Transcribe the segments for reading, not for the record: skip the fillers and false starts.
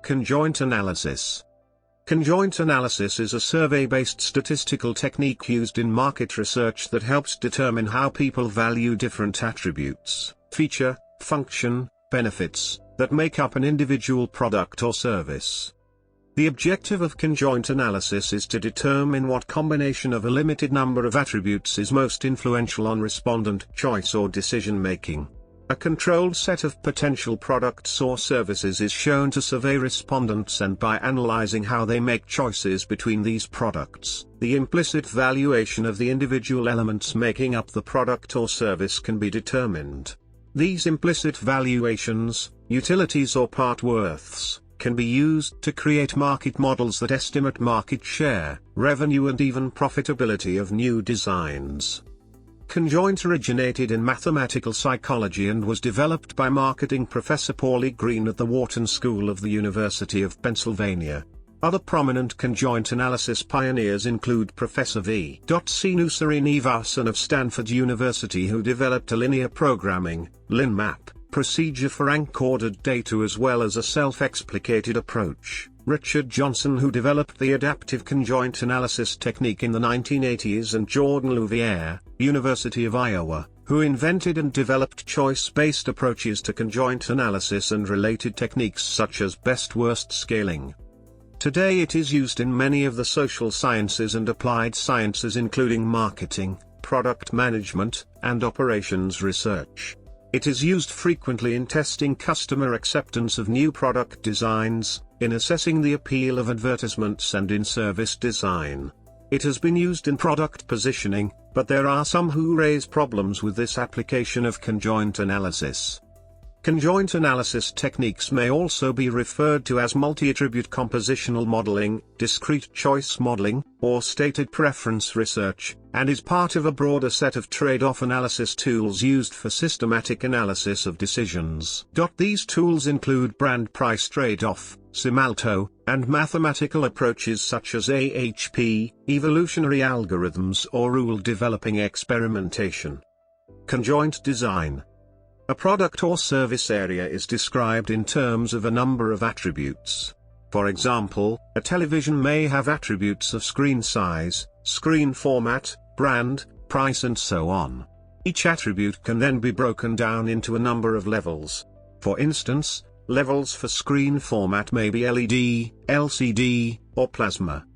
Conjoint analysis. Conjoint analysis is a survey-based statistical technique used in market research that helps determine how people value different attributes, feature, function, benefits, that make up an individual product or service. The objective of conjoint analysis is to determine what combination of a limited number of attributes is most influential on respondent choice or decision-making. A controlled set of potential products or services is shown to survey respondents, and by analyzing how they make choices between these products, the implicit valuation of the individual elements making up the product or service can be determined. These implicit valuations, utilities or part worths, can be used to create market models that estimate market share, revenue and even profitability of new designs. Conjoint originated in mathematical psychology and was developed by marketing professor Paulie Green at the Wharton School of the University of Pennsylvania. Other prominent conjoint analysis pioneers include Professor V. C. Srinivasan of Stanford University, who developed a linear programming (LinMap) procedure for rank-ordered data as well as a self-explicated approach; Richard Johnson, who developed the adaptive conjoint analysis technique in the 1980s; and Jordan Louviere, University of Iowa, who invented and developed choice-based approaches to conjoint analysis and related techniques such as best-worst scaling. Today it is used in many of the social sciences and applied sciences, including marketing, product management, and operations research. It is used frequently in testing customer acceptance of new product designs, in assessing the appeal of advertisements, and in service design. It has been used in product positioning, but there are some who raise problems with this application of conjoint analysis. Conjoint analysis techniques may also be referred to as multi-attribute compositional modeling, discrete choice modeling, or stated preference research, and is part of a broader set of trade-off analysis tools used for systematic analysis of decisions. These tools include brand price trade-off, Simalto, and mathematical approaches such as AHP, evolutionary algorithms, or rule-developing experimentation. Conjoint design. A product or service area is described in terms of a number of attributes. For example, a television may have attributes of screen size, screen format, brand, price, and so on. Each attribute can then be broken down into a number of levels. For instance, levels for screen format may be LED, LCD, or plasma.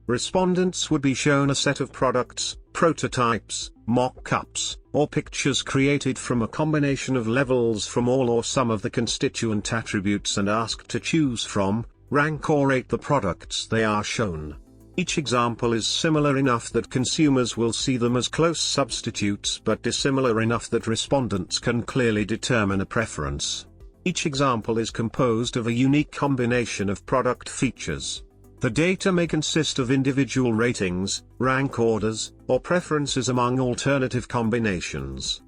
Respondents would be shown a set of products, prototypes, mock-ups, or pictures created from a combination of levels from all or some of the constituent attributes and asked to choose from, rank or rate the products they are shown. Each example is similar enough that consumers will see them as close substitutes, but dissimilar enough that respondents can clearly determine a preference. Each example is composed of a unique combination of product features. The data may consist of individual ratings, rank orders, or preferences among alternative combinations.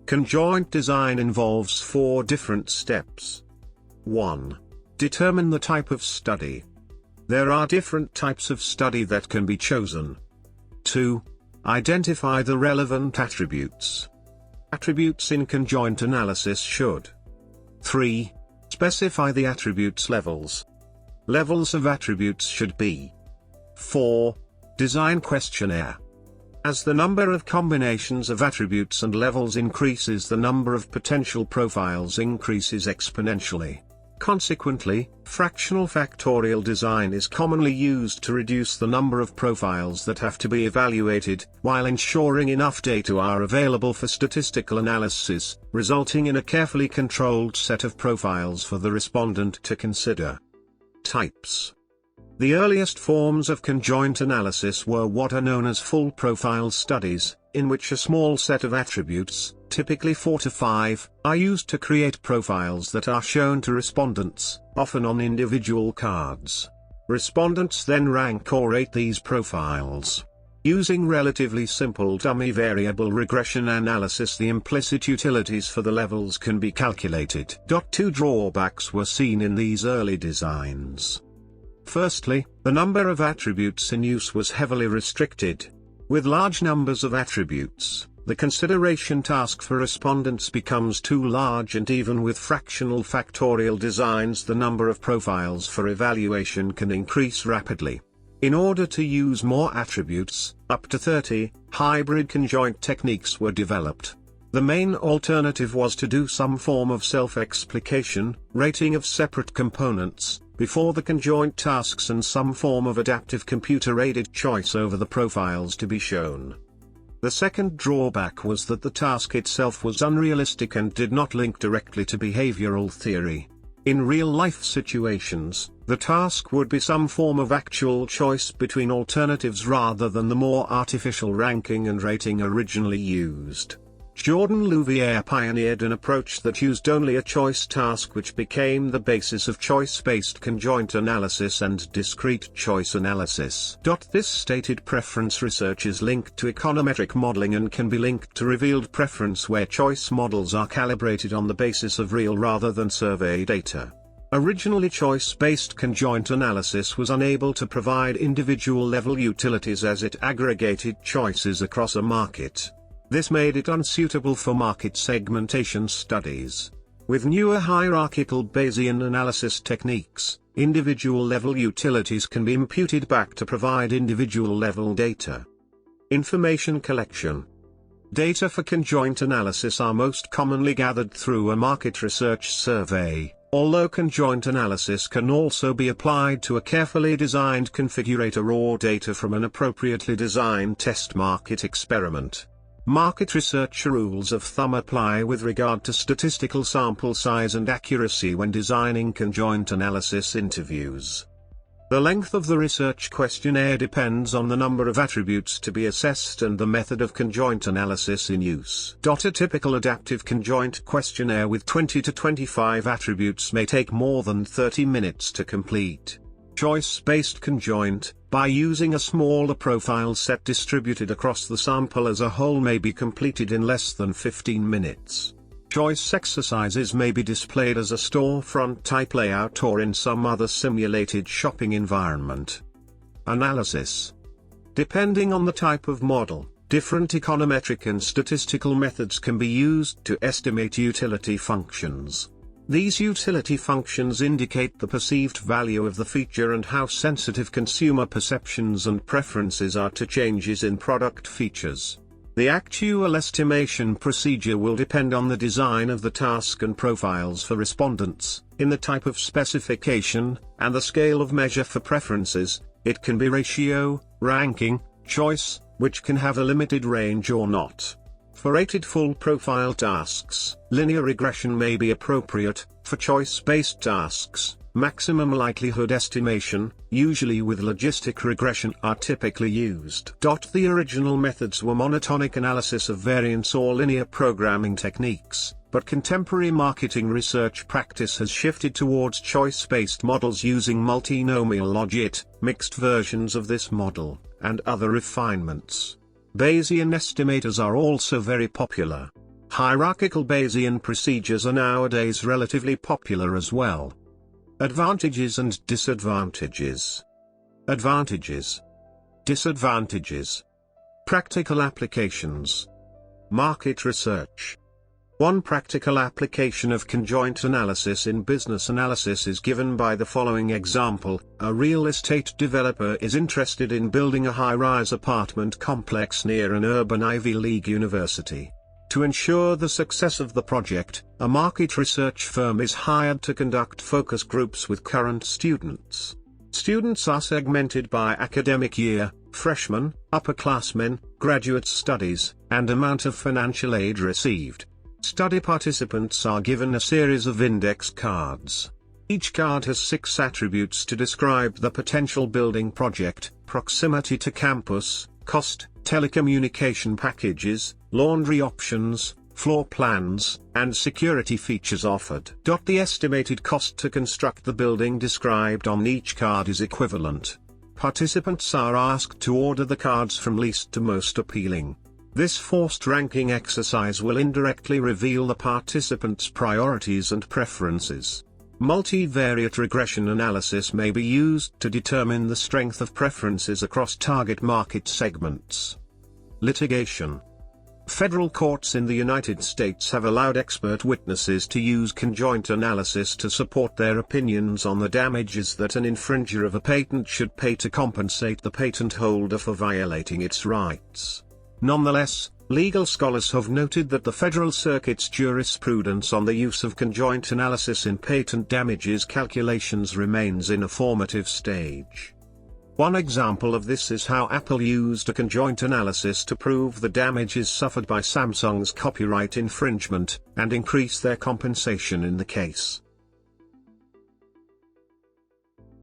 Conjoint design involves 4 different steps. 1. Determine the type of study. There are different types of study that can be chosen. 2. Identify the relevant attributes. Attributes in conjoint analysis should. 3. Specify the attributes levels. Levels of attributes should be. 4. Design questionnaire. As the number of combinations of attributes and levels increases, the number of potential profiles increases exponentially. Consequently, fractional factorial design is commonly used to reduce the number of profiles that have to be evaluated, while ensuring enough data are available for statistical analysis, resulting in a carefully controlled set of profiles for the respondent to consider. Types. The earliest forms of conjoint analysis were what are known as full profile studies, in which a small set of attributes, typically 4 to 5, are used to create profiles that are shown to respondents, often on individual cards. Respondents then rank or rate these profiles. Using relatively simple dummy variable regression analysis, the implicit utilities for the levels can be calculated. 2 drawbacks were seen in these early designs. Firstly, the number of attributes in use was heavily restricted. With large numbers of attributes, the consideration task for respondents becomes too large, and even with fractional factorial designs the number of profiles for evaluation can increase rapidly. In order to use more attributes, up to 30, hybrid conjoint techniques were developed. The main alternative was to do some form of self-explication, rating of separate components, before the conjoint tasks, and some form of adaptive computer-aided choice over the profiles to be shown. The second drawback was that the task itself was unrealistic and did not link directly to behavioral theory. In real-life situations, the task would be some form of actual choice between alternatives rather than the more artificial ranking and rating originally used. Jordan Louviere pioneered an approach that used only a choice task, which became the basis of choice-based conjoint analysis and discrete choice analysis. This stated preference research is linked to econometric modeling and can be linked to revealed preference, where choice models are calibrated on the basis of real rather than survey data. Originally, choice-based conjoint analysis was unable to provide individual-level utilities as it aggregated choices across a market. This made it unsuitable for market segmentation studies. With newer hierarchical Bayesian analysis techniques, individual-level utilities can be imputed back to provide individual-level data. Information collection. Data for conjoint analysis are most commonly gathered through a market research survey, although conjoint analysis can also be applied to a carefully designed configurator or data from an appropriately designed test market experiment. Market research rules of thumb apply with regard to statistical sample size and accuracy when designing conjoint analysis interviews. The length of the research questionnaire depends on the number of attributes to be assessed and the method of conjoint analysis in use. A typical adaptive conjoint questionnaire with 20 to 25 attributes may take more than 30 minutes to complete. Choice-based conjoint, by using a smaller profile set distributed across the sample as a whole, may be completed in less than 15 minutes. Choice exercises may be displayed as a storefront-type layout or in some other simulated shopping environment. Analysis. Depending on the type of model, different econometric and statistical methods can be used to estimate utility functions. These utility functions indicate the perceived value of the feature and how sensitive consumer perceptions and preferences are to changes in product features. The actual estimation procedure will depend on the design of the task and profiles for respondents, in the type of specification, and the scale of measure for preferences. It can be ratio, ranking, choice, which can have a limited range or not. For rated full profile tasks, linear regression may be appropriate. For choice-based tasks, maximum likelihood estimation, usually with logistic regression, are typically used. The original methods were monotonic analysis of variance or linear programming techniques, but contemporary marketing research practice has shifted towards choice-based models using multinomial logit, mixed versions of this model, and other refinements. Bayesian estimators are also very popular. Hierarchical Bayesian procedures are nowadays relatively popular as well. Advantages and disadvantages. Advantages. Disadvantages. Practical applications. Market research. One practical application of conjoint analysis in business analysis is given by the following example. A real estate developer is interested in building a high-rise apartment complex near an urban Ivy League university. To ensure the success of the project, a market research firm is hired to conduct focus groups with current students. Students are segmented by academic year, freshmen, upperclassmen, graduate studies, and amount of financial aid received. Study participants are given a series of index cards. Each card has 6 attributes to describe the potential building project: proximity to campus, cost, telecommunication packages, laundry options, floor plans, and security features offered. The estimated cost to construct the building described on each card is equivalent. Participants are asked to order the cards from least to most appealing. This forced ranking exercise will indirectly reveal the participants' priorities and preferences. Multivariate regression analysis may be used to determine the strength of preferences across target market segments. Litigation. Federal courts in the United States have allowed expert witnesses to use conjoint analysis to support their opinions on the damages that an infringer of a patent should pay to compensate the patent holder for violating its rights. Nonetheless, legal scholars have noted that the Federal Circuit's jurisprudence on the use of conjoint analysis in patent damages calculations remains in a formative stage. One example of this is how Apple used a conjoint analysis to prove the damages suffered by Samsung's copyright infringement, and increase their compensation in the case.